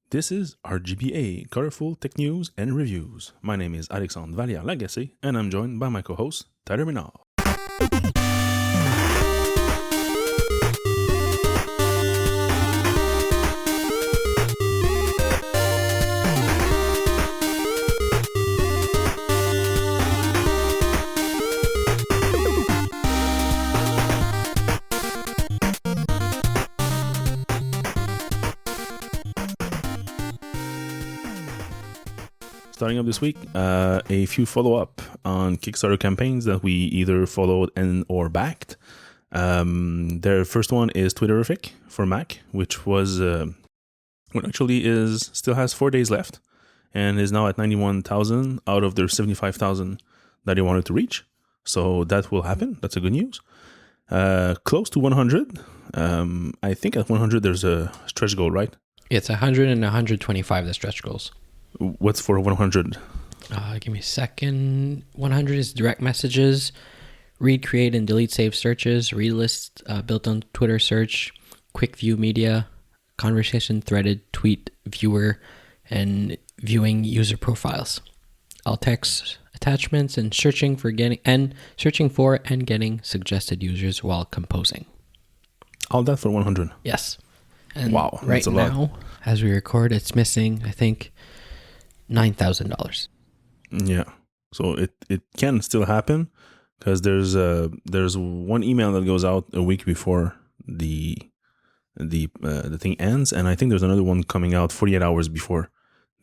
This is RGBA, colorful tech news and reviews. My name is Alexandre Vallière-Lagacé, and I'm joined by my co-host, Tyler Minard. Starting up this week, a few follow-up on Kickstarter campaigns that we either followed and or backed. Their first one is Twitterific for Mac, which was still has 4 days left and is now at 91,000 out of their 75,000 that they wanted to reach. So that will happen. That's a good news. Close to 100. I think at 100 there's a stretch goal, right? It's 100 and 125 the stretch goals. What's for 100? Give me a second. 100 is direct messages, read, create, and delete saved searches, read lists built on Twitter search, quick view media, conversation threaded, tweet, viewer, and viewing user profiles. Alt text attachments and searching for and getting suggested users while composing. All that for 100? Yes. And wow, right that's a lot. now, as we record, it's missing, I think, $9,000. Yeah, so it can still happen because there's one email that goes out a week before the thing ends, and I think there's another one coming out 48 hours before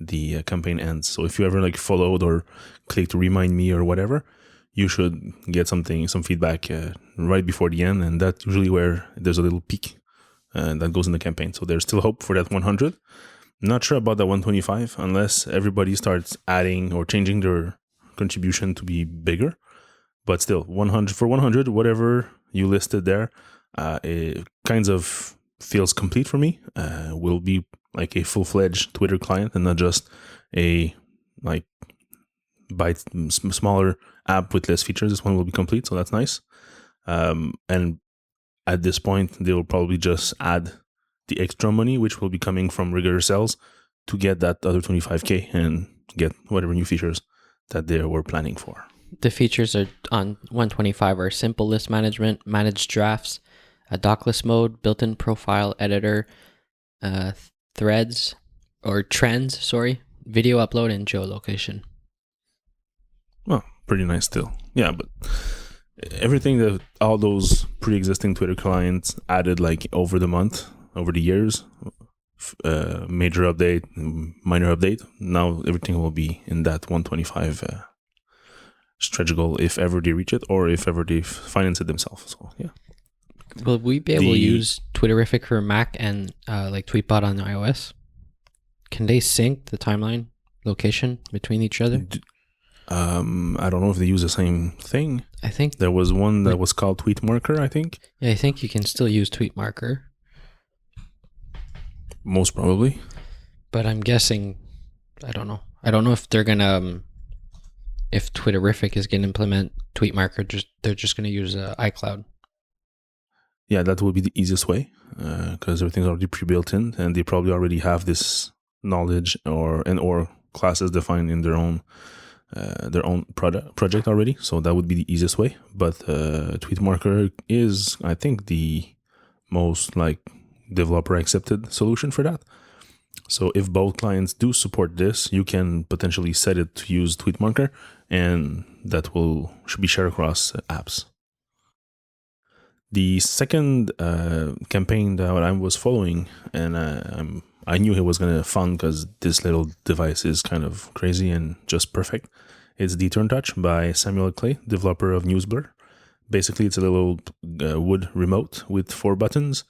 the campaign ends. So if you ever followed or clicked to remind me or whatever, you should get some feedback right before the end, and that's usually where there's a little peak that goes in the campaign. So there's still hope for that 100. Not sure about that 125 unless everybody starts adding or changing their contribution to be bigger. But still, 100, whatever you listed there, it kind of feels complete for me. Will be like a full-fledged Twitter client and not just a smaller app with less features. This one will be complete, so that's nice. And at this point, they will probably just add the extra money, which will be coming from regular sales, to get that other 25K and get whatever new features that they were planning for. The features are on 125 are simple list management, managed drafts, a dockless mode, built-in profile editor, trends, video upload, and geolocation. Well, pretty nice still. Yeah, but everything that all those pre-existing Twitter clients added over the years, major update, minor update. Now everything will be in that 125 stretch goal if ever they reach it or if ever they finance it themselves. So yeah. Will we be able to use Twitterific for Mac and Tweetbot on iOS? Can they sync the timeline location between each other? I don't know if they use the same thing. I think there was one that was called Tweet Marker, I think. Yeah, I think you can still use Tweet Marker. Most probably. But I'm guessing, I don't know. I don't know if they're going to, if Twitterific is going to implement Tweet Marker, they're just going to use iCloud. Yeah, that will be the easiest way because everything's already pre-built in and they probably already have this knowledge or classes defined in their own project already. So that would be the easiest way. But Tweet Marker is, I think, the most developer accepted solution for that. So if both clients do support this, you can potentially set it to use Tweet Marker, and that should be shared across apps. The second campaign that I was following, and I knew it was going to fun because this little device is kind of crazy and just perfect. It's the Turn Touch by Samuel Clay, developer of NewsBlur. Basically, it's a little wood remote with 4 buttons.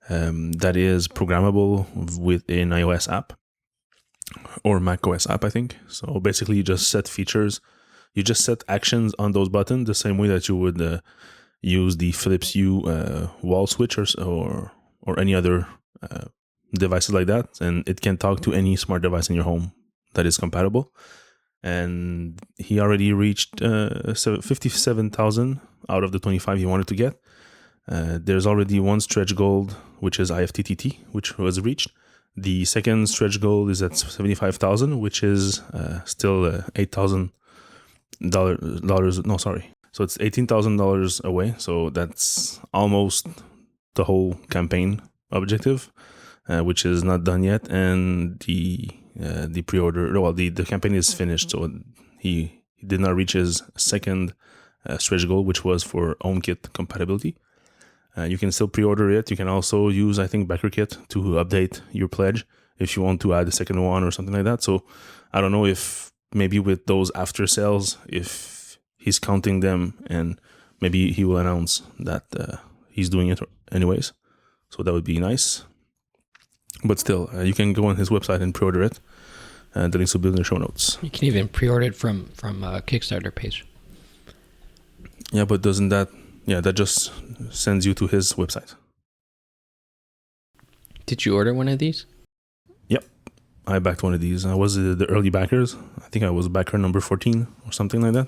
That is programmable with an iOS app or macOS app, I think. So basically, you just set features, you just set actions on those buttons the same way that you would use the Philips Hue wall switch or any other devices like that, and it can talk to any smart device in your home that is compatible. And he already reached 57,000 out of the 25 he wanted to get. There's already one stretch goal, which is IFTTT, which was reached. The second stretch goal is at 75,000, which is still $8,000. No, sorry. So it's $18,000 away. So that's almost the whole campaign objective, which is not done yet. And the pre-order, well, the campaign is finished. So he did not reach his second stretch goal, which was for HomeKit compatibility. You can still pre-order it. You can also use, I think, BackerKit to update your pledge if you want to add a second one or something like that. So I don't know if maybe with those after sales, if he's counting them, and maybe he will announce that he's doing it anyways. So that would be nice. But still, you can go on his website and pre-order it. The links will be in the show notes. You can even pre-order it from a Kickstarter page. Yeah, but doesn't that... Yeah, that just sends you to his website. Did you order one of these? Yep. I backed one of these. I was the early backers. I think I was backer number 14 or something like that.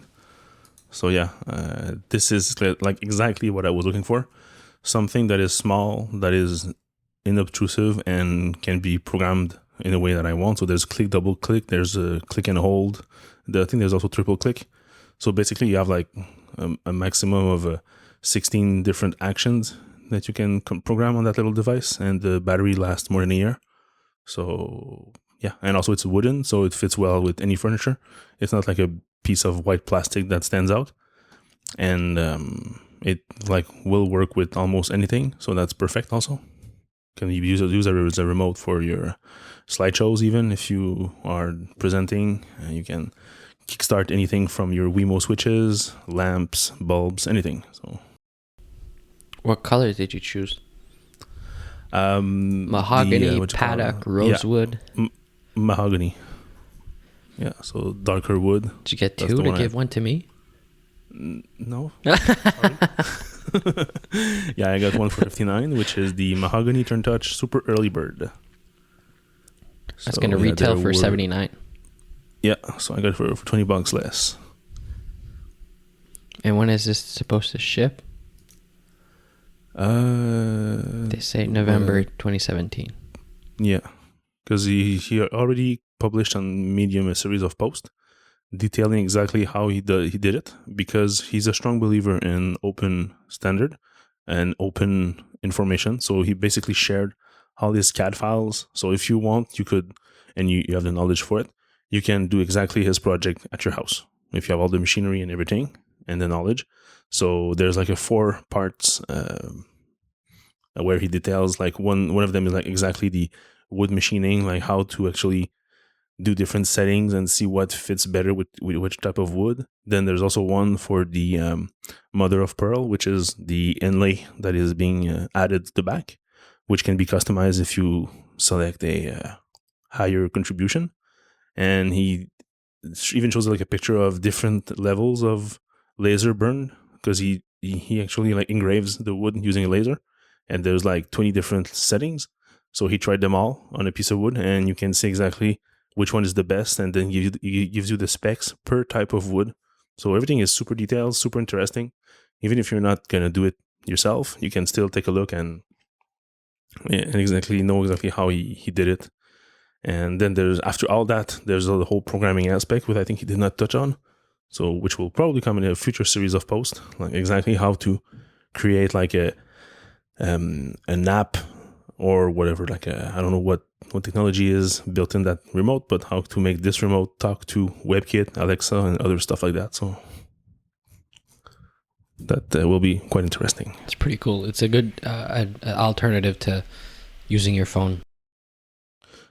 So yeah, this is like exactly what I was looking for. Something that is small, that is inobtrusive, and can be programmed in a way that I want. So there's click, double click, there's a click and hold. I think there's also triple click. So basically you have like a maximum of 16 different actions that you can program on that little device, and the battery lasts more than a year. So yeah, and also it's wooden, so it fits well with any furniture. It's not like a piece of white plastic that stands out, and it like will work with almost anything. So that's perfect. Also, can you use it as a remote for your slideshows, even if you are presenting. You can kickstart anything from your Wemo switches, lamps, bulbs, anything. So, what color did you choose? Mahogany, paddock, rosewood. Yeah. Mahogany. Yeah, so darker wood. Did you get two to give one to me? No. Yeah, I got one for 59, which is the Mahogany Turn Touch Super Early Bird. That's going to retail for 79. Yeah, so I got it for $20 less. And when is this supposed to ship? They say November 2017. Yeah, because he already published on Medium a series of posts detailing exactly how he did it, because he's a strong believer in open standard and open information. So he basically shared all his CAD files. So if you want, you could, and you have the knowledge for it, you can do exactly his project at your house if you have all the machinery and everything and the knowledge. So there's like a 4 parts where he details, like one of them is like exactly the wood machining, like how to actually do different settings and see what fits better with which type of wood. Then there's also one for the mother of pearl, which is the inlay that is being added to the back, which can be customized if you select a higher contribution. And he even shows like a picture of different levels of laser burn, because he actually like engraves the wood using a laser, and there's like 20 different settings. So he tried them all on a piece of wood, and you can see exactly which one is the best, and then he gives you the specs per type of wood. So everything is super detailed, super interesting. Even if you're not gonna do it yourself, you can still take a look and exactly know exactly how he did it. And then there's, after all that, there's the whole programming aspect, which I think he did not touch on. So which will probably come in a future series of posts, like exactly how to create like an app or whatever, like I don't know what technology is built in that remote, but how to make this remote talk to WebKit, Alexa, and other stuff like that. So that will be quite interesting. It's pretty cool. It's a good alternative to using your phone.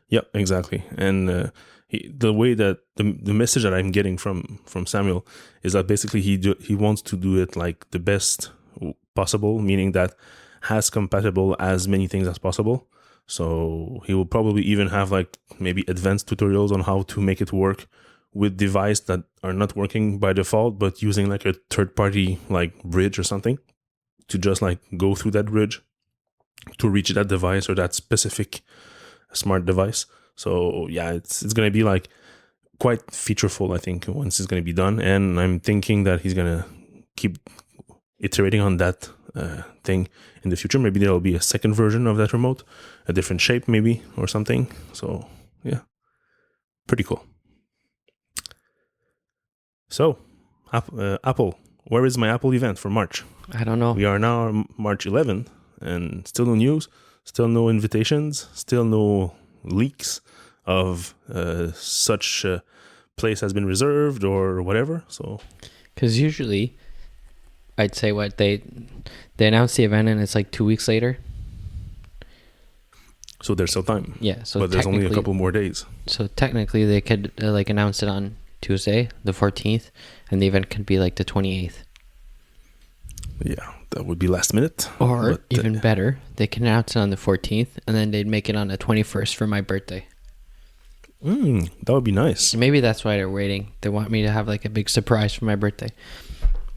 Yep, exactly. And the way that the message that I'm getting from Samuel is that basically he wants to do it like the best possible, meaning that as compatible as many things as possible. So he will probably even have like maybe advanced tutorials on how to make it work with devices that are not working by default, but using like a third party like bridge or something to just like go through that bridge to reach that device or that specific smart device. So yeah, it's going to be like quite featureful, I think, once it's going to be done. And I'm thinking that he's going to keep iterating on that thing in the future. Maybe there'll be a second version of that remote, a different shape maybe or something. So yeah, pretty cool. So Apple, where is my Apple event for March? I don't know. We are now March 11th and still no news, still no invitations, still no leaks of such place has been reserved or whatever. So because usually I'd say what they announce the event and it's like 2 weeks later. So there's still time. Yeah. So but there's only a couple more days. So technically they could like announce it on Tuesday, the 14th, and the event could be like the 28th. Yeah, that would be last minute. Or even better, they can announce it on the 14th and then they'd make it on the 21st for my birthday. That would be nice. Maybe that's why they're waiting. They want me to have like a big surprise for my birthday.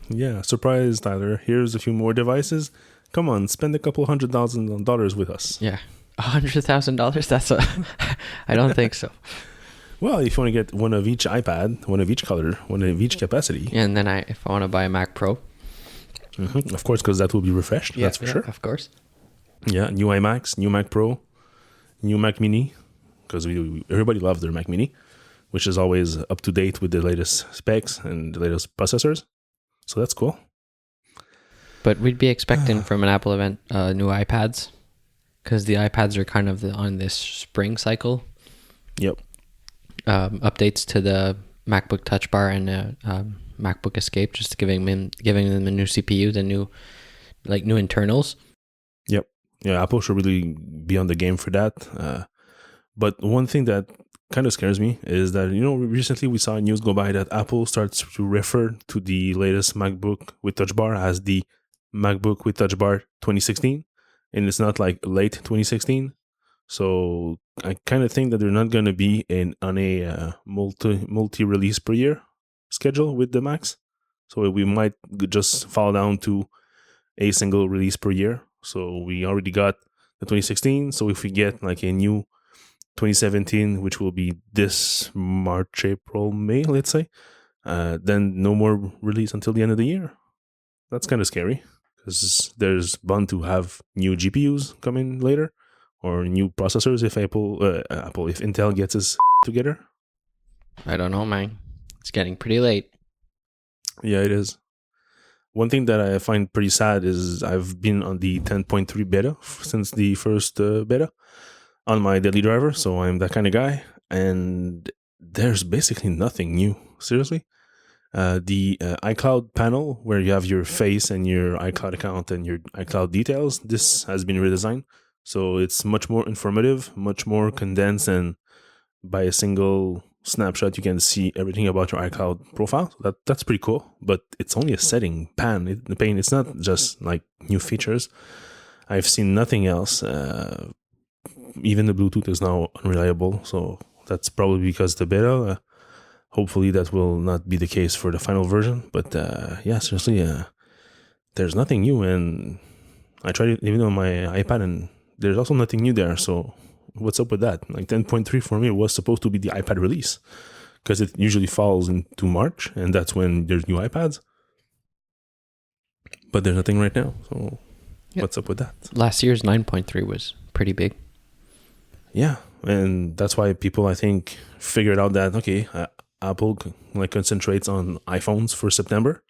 Yeah, surprise, Tyler. Here's a few more devices. Come on, spend a couple $100,000 with us. Yeah. $100,000? That's I don't think so. Well, if you want to get one of each iPad, one of each color, one of each capacity. And then if I want to buy a Mac Pro. Mm-hmm. Of course, because that will be refreshed. Yeah, that's for sure. Of course. Yeah, new iMacs, new Mac Pro, new Mac Mini, because everybody loves their Mac Mini, which is always up to date with the latest specs and the latest processors. So that's cool. But we'd be expecting from an Apple event new iPads, because the iPads are kind of on this spring cycle. Yep. Updates to the MacBook Touch Bar and MacBook Escape, just giving them a new CPU, the new internals. Yep. Yeah, Apple should really be on the game for that. But one thing that kind of scares me is that, recently we saw news go by that Apple starts to refer to the latest MacBook with Touch Bar as the MacBook with Touch Bar 2016, and it's not like late 2016. So I kind of think that they're not going to be on a multi-release per year schedule with the Macs. So we might just fall down to a single release per year. So we already got the 2016. So if we get like a new 2017, which will be this March, April, May, let's say, then no more release until the end of the year. That's kind of scary because there's bound to have new GPUs coming later or new processors if if Intel gets its together. I don't know, man. It's getting pretty late. Yeah, it is. One thing that I find pretty sad is I've been on the 10.3 beta since the first beta on my daily driver, so I'm that kind of guy, and there's basically nothing new. Seriously. The iCloud panel where you have your face and your iCloud account and your iCloud details, this has been redesigned. So it's much more informative, much more condensed, and by a single snapshot, you can see everything about your iCloud profile. So that's pretty cool, but it's only a setting pane. It's not just like new features. I've seen nothing else. Even the Bluetooth is now unreliable, so that's probably because the beta. Hopefully that will not be the case for the final version. But yeah, seriously, there's nothing new, and I tried it even on my iPad, and there's also nothing new there. So what's up with that? Like 10.3 for me was supposed to be the iPad release because it usually falls into March, and that's when there's new iPads. But there's nothing right now. So what's up with that? Last year's 9.3 was pretty big. Yeah, and that's why people, I think, figured out that, okay, Apple concentrates on iPhones for September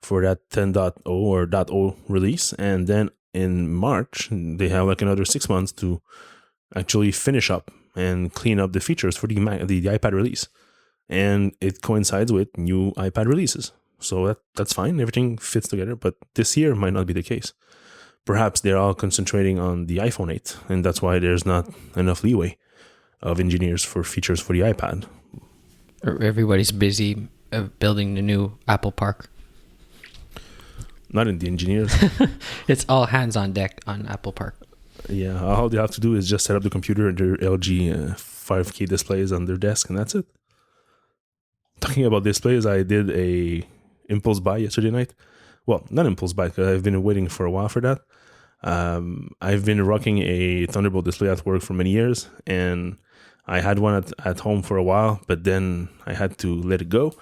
for that 10.0 or .0 release, and then in March they have like another 6 months to actually finish up and clean up the features for the iPad release, and it coincides with new iPad releases. So that's fine, everything fits together. But this year might not be the case. Perhaps they're all concentrating on the iPhone 8, and that's why there's not enough leeway of engineers for features for the iPad. Everybody's busy building the new Apple Park. Not in the engineers. It's all hands on deck on Apple Park. Yeah, all they have to do is just set up the computer and their LG 5K displays on their desk, and that's it. Talking about displays, I did a impulse buy yesterday night. Well, not impulse buy, because I've been waiting for a while for that. I've been rocking a Thunderbolt display at work for many years, and I had one at home for a while, but then I had to let it go.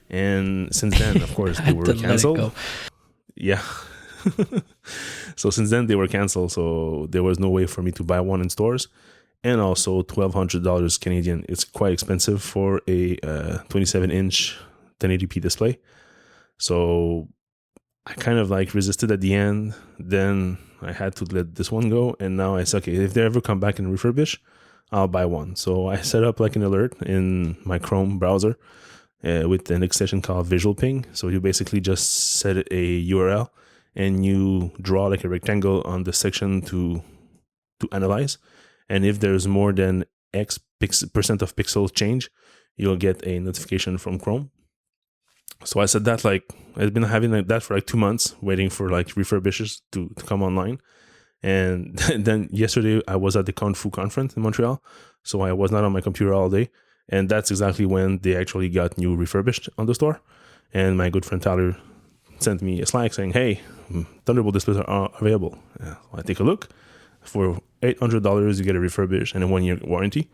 And since then, of course, they were canceled. Yeah. So since then they were canceled. So there was no way for me to buy one in stores. And also $1,200 Canadian. It's quite expensive for a 27-inch 1080p display. So I kind of like resisted at the end. Then I had to let this one go. And now I said, okay, if they ever come back and refurbish, I'll buy one. So I set up like an alert in my Chrome browser with an extension called Visual Ping. So you basically just set a URL and you draw like a rectangle on the section to analyze. And if there's more than X percent of pixels change, you'll get a notification from Chrome. So I said that like I've been having like that for like 2 months, waiting for like refurbishers to come online. And then yesterday I was at the Kung Fu conference in Montreal, so I was not on my computer all day. And that's exactly when they actually got new refurbished on the store. And my good friend Tyler sent me a Slack saying, hey, Thunderbolt displays are available. I take a look. For $800, you get a refurbished and a 1-year warranty.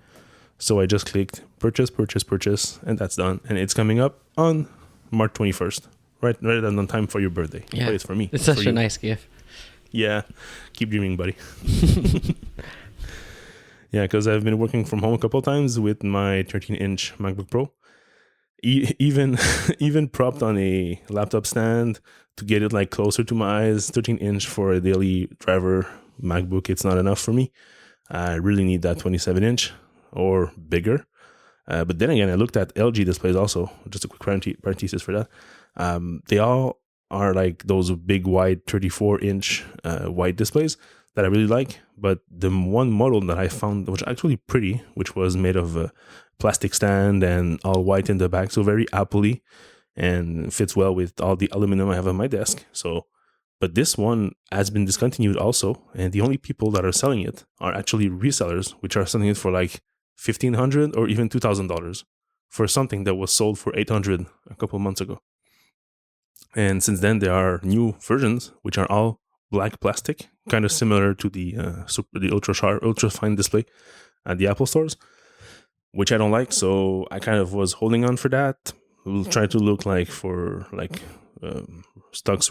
So I just clicked purchase, and that's done. And it's coming up on March 21st, right on time for your birthday. Yeah, but it's for me. It's such a nice gift. Yeah, keep dreaming, buddy. Yeah, because I've been working from home a couple of times with my 13-inch MacBook Pro. Even propped on a laptop stand to get it like closer to my eyes. 13-inch for a daily driver MacBook, it's not enough for me. I really need that 27-inch or bigger. But then again, I looked at LG displays also. Just a quick parenthesis for that. They all are like those big wide 34-inch wide displays that I really like. But the one model that I found, which was actually pretty, which was made of a plastic stand and all white in the back, so very Apple-y and fits well with all the aluminum I have on my desk. But this one has been discontinued also, and the only people that are selling it are actually resellers, which are selling it for like $1,500 or even $2,000 for something that was sold for $800 a couple months ago. And since then, there are new versions, which are all black plastic, kind of similar to the ultra fine display at the Apple stores, which I don't like. So I kind of was holding on for that. We'll try to look like for like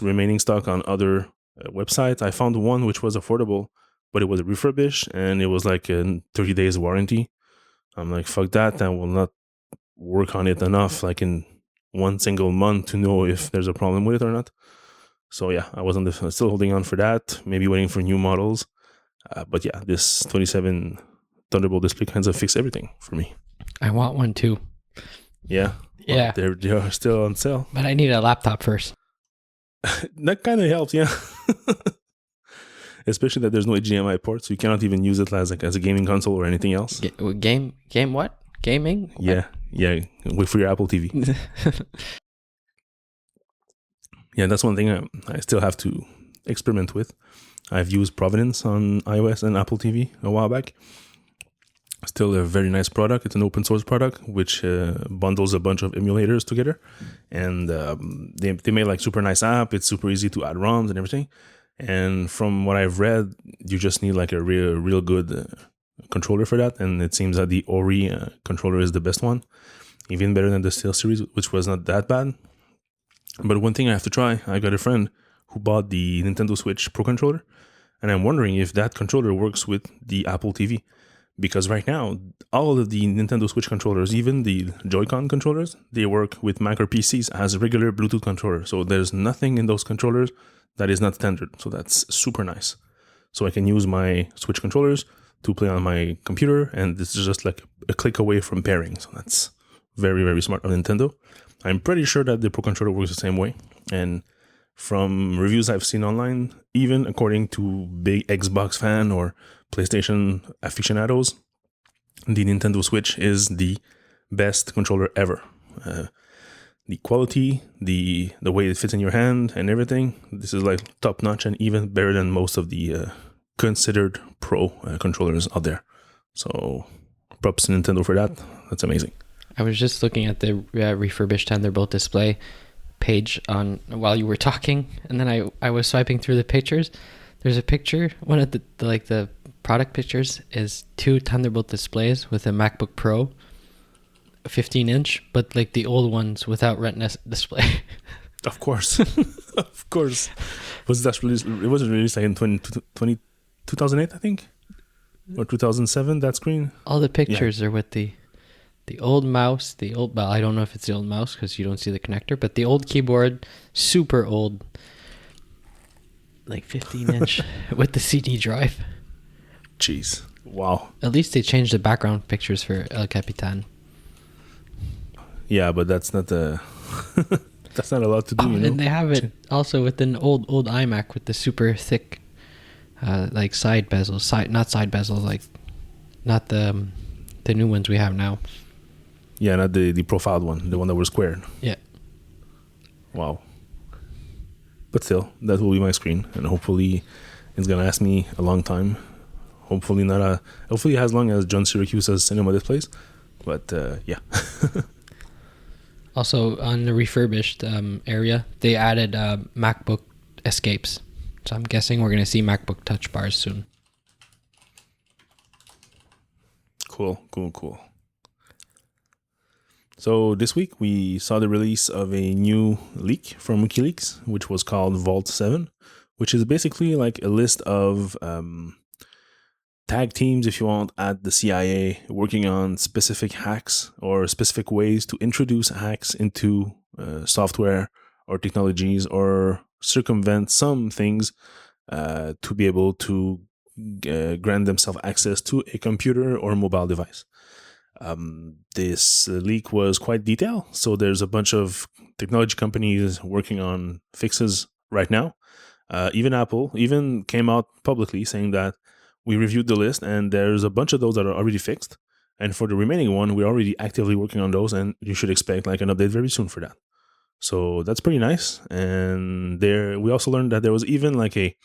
remaining stock on other websites. I found one which was affordable, but it was refurbished and it was like a 30 days warranty. I'm like, fuck that. I will not work on it enough, like in one single month, to know if there's a problem with it or not. So yeah, I was still holding on for that, maybe waiting for new models. But yeah, this 27 Thunderbolt display kind of fixed everything for me. I want one too. Yeah. Yeah. Well, they are still on sale. But I need a laptop first. That kind of helps, yeah. Especially that there's no HDMI port, so you cannot even use it as a gaming console or anything else. Game what? Gaming? Yeah. Wait for your Apple TV. Yeah, that's one thing I still have to experiment with. I've used Providence on iOS and Apple TV a while back. Still a very nice product. It's an open source product which bundles a bunch of emulators together, and they made like super nice app. It's super easy to add ROMs and everything. And from what I've read, you just need like a real good controller for that. And it seems that the Ori controller is the best one, even better than the Steel series, which was not that bad. But one thing I have to try, I got a friend who bought the Nintendo Switch Pro controller, and I'm wondering if that controller works with the Apple TV. Because right now, all of the Nintendo Switch controllers, even the Joy-Con controllers, they work with Mac or PCs as a regular Bluetooth controller. So there's nothing in those controllers that is not standard. So that's super nice. So I can use my Switch controllers to play on my computer, and this is just like a click away from pairing. So that's very, very smart of Nintendo. I'm pretty sure that the Pro controller works the same way. And from reviews I've seen online, even according to big Xbox fan or PlayStation aficionados, the Nintendo Switch is the best controller ever. The quality, the way it fits in your hand and everything, this is like top notch and even better than most of the considered pro controllers out there. So props to Nintendo for that. That's amazing. I was just looking at the refurbished Thunderbolt display page on while you were talking, and then I was swiping through the pictures. There's a picture, one of the product pictures is 2 Thunderbolt displays with a MacBook Pro, a 15-inch, but like the old ones without Retina display. Of course. Of course. Was that released? It wasn't released like in 2008, I think, or 2007. That screen. All the pictures are with the old mouse, well, I don't know if it's the old mouse because you don't see the connector, but the old keyboard, super old, like 15-inch with the CD drive. Jeez. Wow. At least they changed the background pictures for El Capitan. Yeah, but that's not that's not a lot to do, you know? And they have it also with an old iMac with the super thick, like side bezels, not side bezels, like not the new ones we have now. Yeah, not the profiled one, the one that was squared. Yeah. Wow. But still, that will be my screen, and hopefully it's gonna last me a long time. Hopefully as long as John Syracuse's cinema displays. But yeah. Also, on the refurbished area, they added MacBook escapes. So I'm guessing we're going to see MacBook Touch bars soon. Cool. So this week we saw the release of a new leak from WikiLeaks, which was called Vault 7, which is basically like a list of tag teams, if you want, at the CIA working on specific hacks or specific ways to introduce hacks into software or technologies or circumvent some things to be able to grant themselves access to a computer or mobile device. This leak was quite detailed, so there's a bunch of technology companies working on fixes right now. Even Apple came out publicly saying that we reviewed the list, and there's a bunch of those that are already fixed. And for the remaining one, we're already actively working on those, and you should expect like an update very soon for that. So that's pretty nice. And we also learned that there was even like a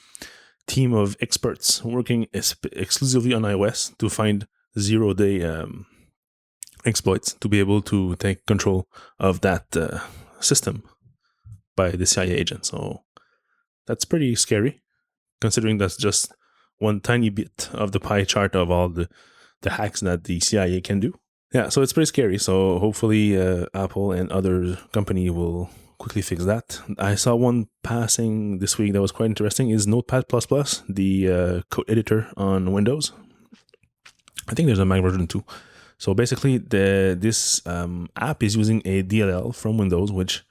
team of experts working exclusively on iOS to find 0-day exploits to be able to take control of that system by the CIA agent. So that's pretty scary, considering that's just one tiny bit of the pie chart of all the hacks that the CIA can do. Yeah, so it's pretty scary. So hopefully Apple and other company will quickly fix that. I saw one passing this week that was quite interesting, is Notepad++, the code editor on Windows. I think there's a Mac version too. So basically this app is using a DLL from Windows, which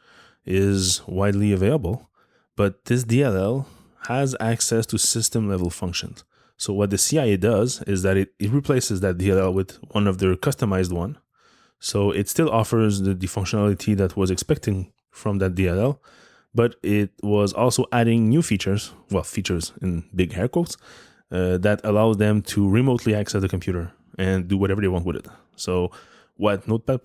is widely available, but this DLL has access to system level functions. So what the CIA does is that it replaces that DLL with one of their customized one. So it still offers the functionality that was expecting from that DLL, but it was also adding new features in big air quotes, that allows them to remotely access the computer and do whatever they want with it. So what Notepad++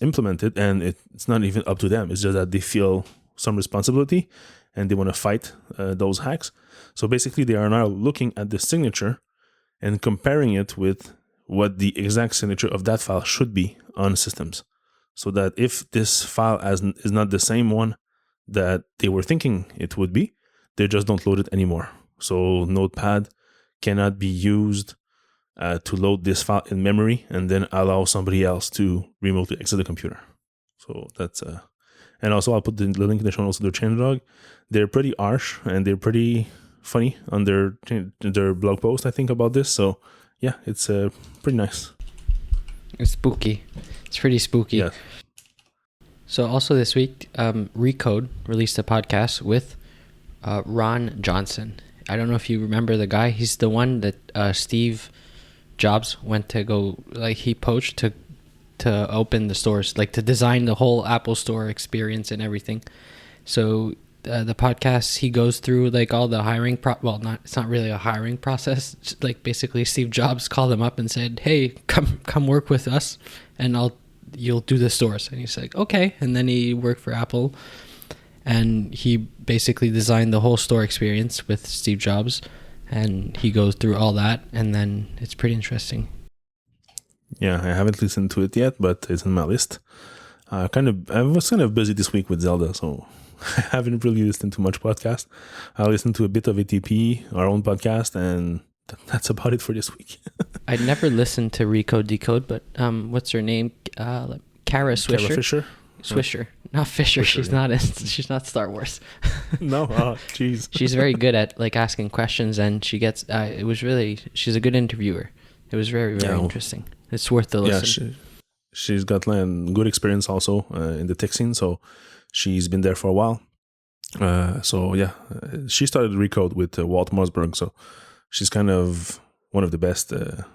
implemented, and it's not even up to them, it's just that they feel some responsibility and they want to fight those hacks. So basically they are now looking at the signature and comparing it with what the exact signature of that file should be on systems. So that if this file is not the same one that they were thinking it would be, they just don't load it anymore. So Notepad cannot be used to load this file in memory and then allow somebody else to remotely exit the computer. So that's and also I'll put the link in the show notes to their changelog. They're pretty harsh and they're pretty funny on their blog post, I think, about this. So yeah, it's pretty nice. It's spooky. It's pretty spooky. Yeah. So also this week, Recode released a podcast with Ron Johnson. I don't know if you remember the guy. He's the one that Steve Jobs went to go, like he poached to open the stores, like to design the whole Apple Store experience and everything. So the podcast, he goes through like all the hiring it's not really a hiring process. It's like basically Steve Jobs called him up and said, "Hey, come work with us, and you'll do the stores." And he's like, "Okay." And then he worked for Apple, and he basically designed the whole store experience with Steve Jobs, and he goes through all that, and then it's pretty interesting. Yeah, I haven't listened to it yet, but it's on my list. I was kind of busy this week with Zelda, so I haven't really listened to much podcast. I listened to a bit of ATP, our own podcast, and that's about it for this week. I'd never listened to Recode Decode, but what's her name? Kara Swisher. Kara Fisher. Swisher, not Fisher. She's not. She's not Star Wars. No, oh, jeez. She's very good at like asking questions, and she gets. It was really. She's a good interviewer. It was very interesting. It's worth the listen. Yeah, she's got good experience also in the tech scene, so she's been there for a while. She started Recode with Walt Mossberg, so she's kind of one of the best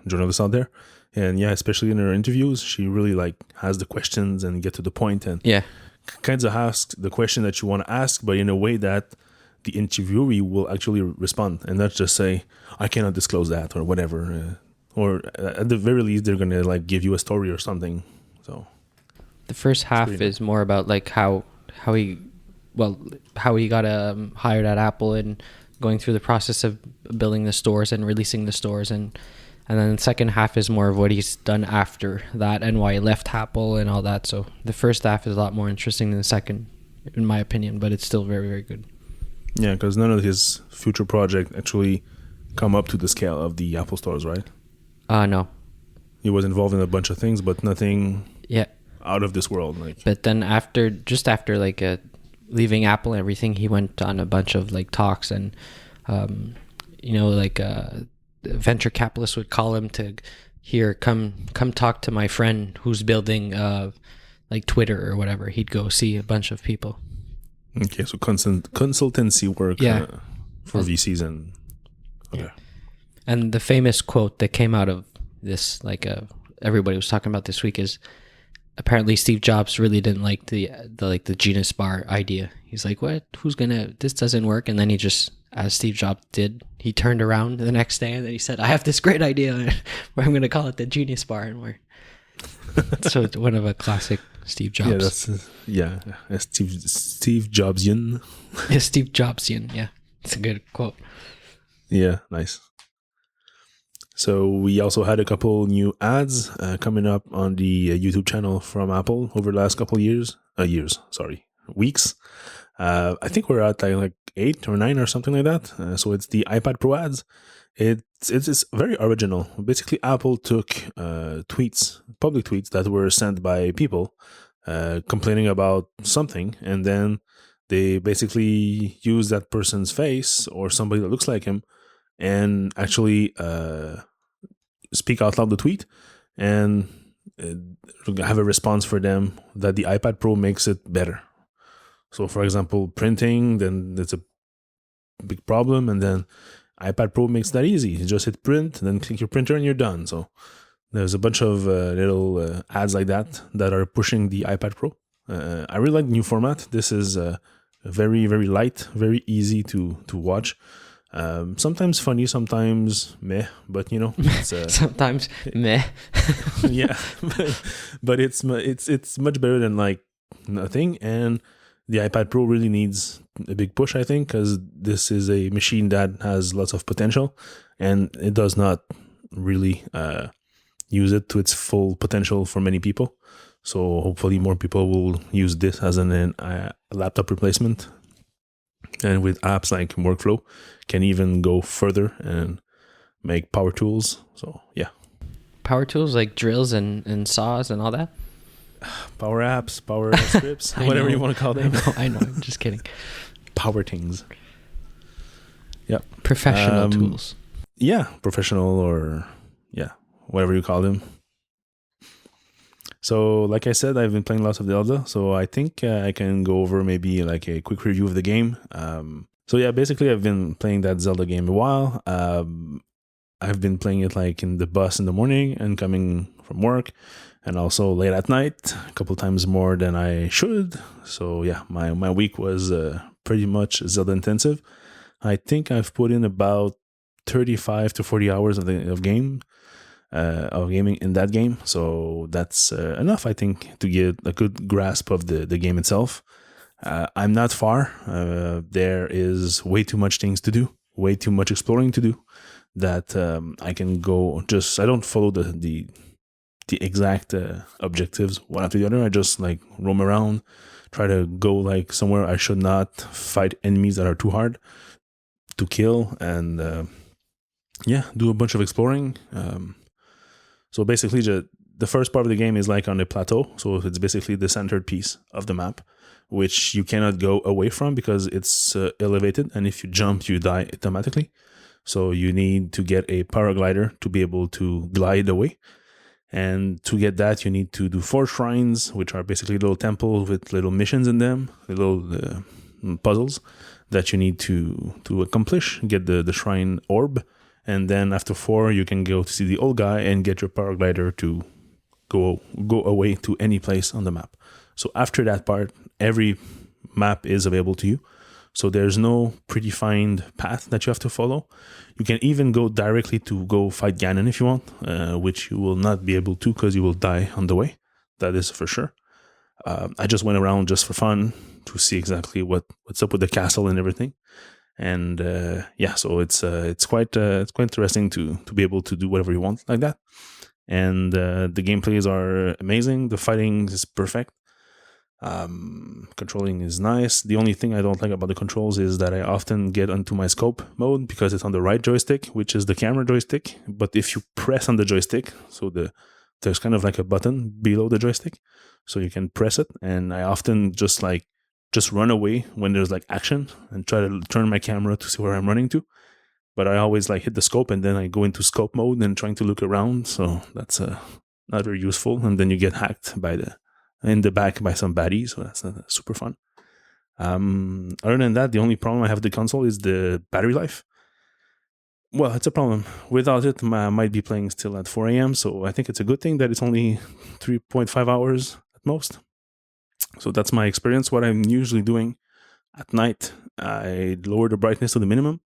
journalists out there. And yeah, especially in her interviews, she really like has the questions and get to the point and kind of ask the question that you want to ask, but in a way that the interviewee will actually respond and not just say, I cannot disclose that or whatever. Or at the very least, they're going to like give you a story or something. So the first half is more about like how he got hired at Apple and going through the process of building the stores and releasing the stores, and then the second half is more of what he's done after that and why he left Apple and all that. So the first half is a lot more interesting than the second, in my opinion, but it's still very, very good. Yeah, because none of his future projects actually come up to the scale of the Apple stores, right? No. He was involved in a bunch of things, but nothing out of this world. Like, but then after like leaving Apple and everything, he went on a bunch of like talks and, venture capitalists would call him to come talk to my friend who's building like Twitter or whatever. He'd go see a bunch of people. Okay, so consultancy work for VCs and And the famous quote that came out of this, like everybody was talking about this week, is apparently Steve Jobs really didn't like the Genius Bar idea. He's like, what? This doesn't work. And then he just, as Steve Jobs did, he turned around the next day and then he said, I have this great idea where I'm going to call it the Genius Bar. And so it's one of a classic Steve Jobs. Yeah, that's Steve Jobsian. Yeah, Steve Jobsian. Yeah, it's a good quote. Yeah, nice. So we also had a couple new ads coming up on the YouTube channel from Apple over the last couple weeks. I think we're at like 8 or 9 or something like that. So it's the iPad Pro ads. It's very original. Basically, Apple took public tweets that were sent by people complaining about something, and then they basically use that person's face or somebody that looks like him and actually speak out loud the tweet and have a response for them that the iPad Pro makes it better. So, for example, printing, then it's a big problem, and then iPad Pro makes that easy. You just hit print, then click your printer, and you're done. So there's a bunch of little ads like that are pushing the iPad Pro. I really like the new format. This is very, very light, very easy to watch. Sometimes funny, sometimes meh, but it's sometimes meh. Yeah, but it's much better than like nothing. And the iPad Pro really needs a big push, I think, because this is a machine that has lots of potential, and it does not really use it to its full potential for many people. So hopefully more people will use this as a laptop replacement. And with apps like Workflow, can even go further and make power tools. So yeah, power tools like drills and saws and all that. Power apps, power scripts, whatever you want to call them. I know. I'm just kidding. Power things. Yeah. Professional tools. Yeah, professional or whatever you call them. So, like I said, I've been playing lots of Zelda, so I think I can go over maybe like a quick review of the game. Basically, I've been playing that Zelda game a while. I've been playing it like in the bus in the morning and coming from work, and also late at night, a couple times more than I should. So yeah, my week was pretty much Zelda intensive. I think I've put in about 35 to 40 hours of gaming in that game. So that's enough, I think, to get a good grasp of the game itself. I'm not far. There is way too much things to do, way too much exploring to do, that I can go I don't follow the exact objectives one after the other. I just like roam around, try to go like somewhere I should not, fight enemies that are too hard to kill, and do a bunch of exploring. So basically, the first part of the game is like on a plateau, so it's basically the centered piece of the map, which you cannot go away from because it's elevated, and if you jump, you die automatically. So you need to get a paraglider to be able to glide away. And to get that, you need to do 4 shrines, which are basically little temples with little missions in them, little puzzles that you need to accomplish, get the shrine orb. And then after 4, you can go to see the old guy and get your paraglider to go away to any place on the map. So after that part, every map is available to you. So there's no predefined path that you have to follow. You can even go directly to go fight Ganon if you want, which you will not be able to because you will die on the way. That is for sure. I just went around just for fun to see exactly what's up with the castle and everything. And so it's quite interesting to be able to do whatever you want like that. And the gameplays are amazing. The fighting is perfect. Controlling is nice. The only thing I don't like about the controls is that I often get onto my scope mode because it's on the right joystick, which is the camera joystick. But if you press on the joystick, so there's kind of like a button below the joystick, so you can press it. And I often just run away when there's like action and try to turn my camera to see where I'm running to. But I always like hit the scope and then I go into scope mode and trying to look around. So that's not very useful. And then you get hacked in the back by some baddies, so that's super fun. Other than that, the only problem I have with the console is the battery life. Well, it's a problem. Without it, I might be playing still at 4 a.m., so I think it's a good thing that it's only 3.5 hours at most. So that's my experience. What I'm usually doing at night, I lower the brightness to the minimum,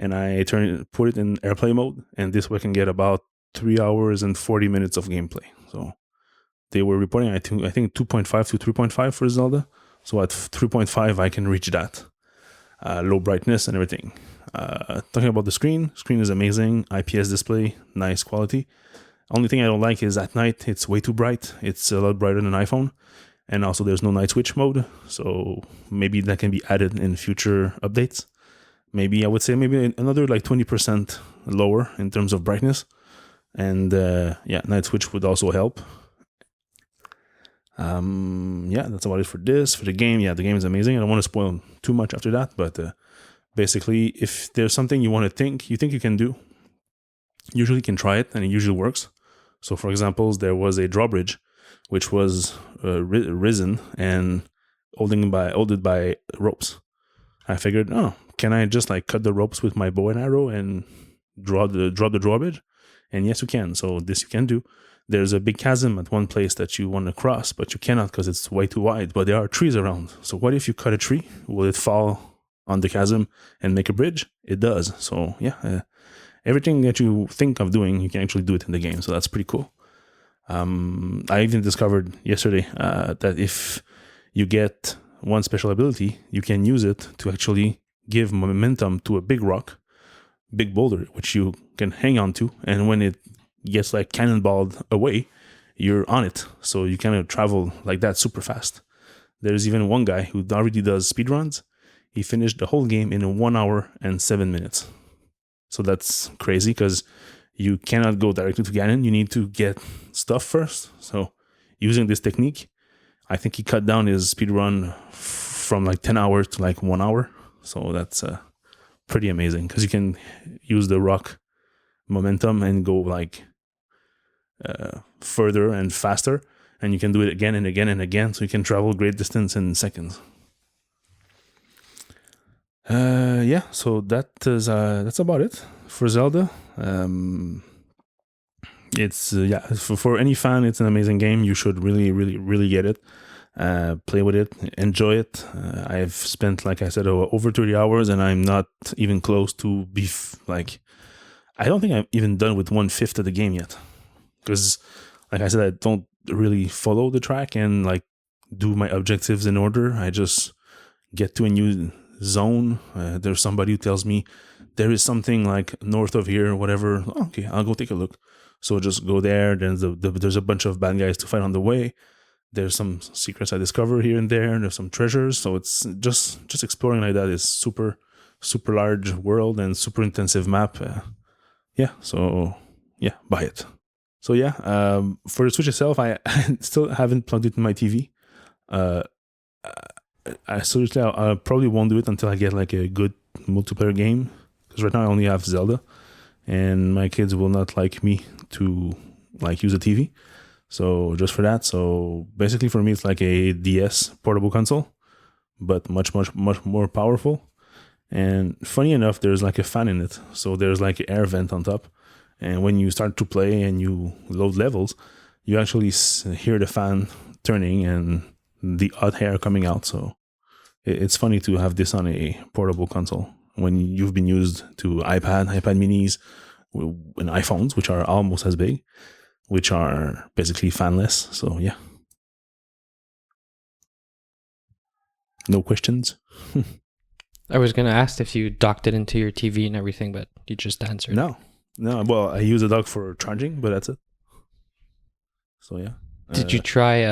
and I put it in airplay mode, and this way I can get about 3 hours and 40 minutes of gameplay. So they were reporting, I think 2.5 to 3.5 for Zelda. So at 3.5, I can reach that. Low brightness and everything. Talking about the screen is amazing. IPS display, nice quality. Only thing I don't like is at night, it's way too bright. It's a lot brighter than iPhone. And also there's no night switch mode. So maybe that can be added in future updates. I would say another like 20% lower in terms of brightness. And night switch would also help. That's about it for this. For the game, the game is amazing. I don't want to spoil too much after that, but basically, if there's something you think you can do, usually you can try it, and it usually works. So, for example, there was a drawbridge, which was risen and holded by ropes. I figured, can I just like cut the ropes with my bow and arrow and drop the drawbridge? And yes, you can. So this you can do. There's a big chasm at one place that you want to cross, but you cannot because it's way too wide. But there are trees around. So what if you cut a tree? Will it fall on the chasm and make a bridge? It does. So everything that you think of doing, you can actually do it in the game. So that's pretty cool. I even discovered yesterday that if you get one special ability, you can use it to actually give momentum to a big boulder, which you can hang on to. And when it gets like cannonballed away, you're on it. So you kind of travel like that super fast. There's even one guy who already does speedruns. He finished the whole game in 1 hour and 7 minutes. So that's crazy because you cannot go directly to Ganon. You need to get stuff first. So using this technique, I think he cut down his speedrun from like 10 hours to like 1 hour. So that's pretty amazing because you can use the rock momentum and go like further and faster, and you can do it again and again and again, so you can travel great distance in seconds. So that's about it for Zelda. It's for any fan, it's an amazing game. You should really, really, really get it. Play with it, enjoy it. I've spent, like I said, over 30 hours, and I'm not even close to I don't think I'm even done with 1/5 of the game yet. Because, like I said, I don't really follow the track and like do my objectives in order. I just get to a new zone. There's somebody who tells me there is something like north of here or whatever. Okay, I'll go take a look. So just go there. Then there's a bunch of bad guys to fight on the way. There's some secrets I discover here and there. And there's some treasures. So it's just exploring like that is super, super large world and super intensive map. Buy it. So yeah, for the Switch itself, I still haven't plugged it in my TV. Uh, I seriously, I probably won't do it until I get like a good multiplayer game. Because right now I only have Zelda, and my kids will not like me to like use a TV. So just for that, so basically for me it's like a DS portable console, but much more powerful. And funny enough, there's like a fan in it, so there's like an air vent on top. And when you start to play and you load levels, you actually hear the fan turning and the hot air coming out. So it's funny to have this on a portable console when you've been used to iPad minis, and iPhones, which are almost as big, which are basically fanless. So yeah. No questions? I was going to ask if you docked it into your TV and everything, but you just answered. No. Well, I use a dock for charging, but that's it. So yeah. Did you try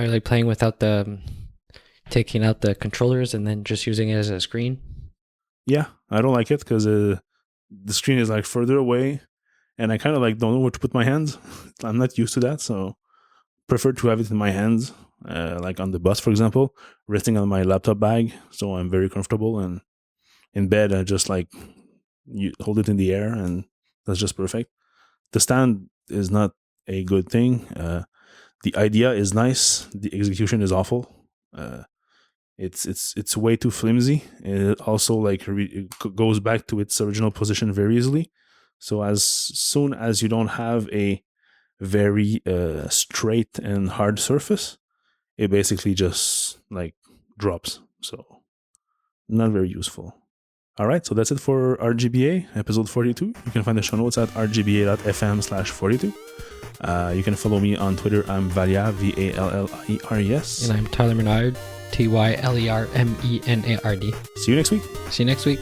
like playing without the taking out the controllers and then just using it as a screen? Yeah, I don't like it because the screen is like further away, and I kind of like don't know where to put my hands. I'm not used to that, so prefer to have it in my hands, like on the bus, for example, resting on my laptop bag, so I'm very comfortable. And in bed, I just like you hold it in the air, and that's just perfect. The stand is not a good thing. The idea is nice. The execution is awful. It's way too flimsy. It also like it goes back to its original position very easily. So as soon as you don't have a very straight and hard surface, it basically just like drops. So not very useful. All right, so that's it for RGBA episode 42. You can find the show notes at rgba.fm/42. You can follow me on Twitter. I'm Valia, VALLIERES. And I'm Tyler Menard, TYLERMENARD. See you next week. See you next week.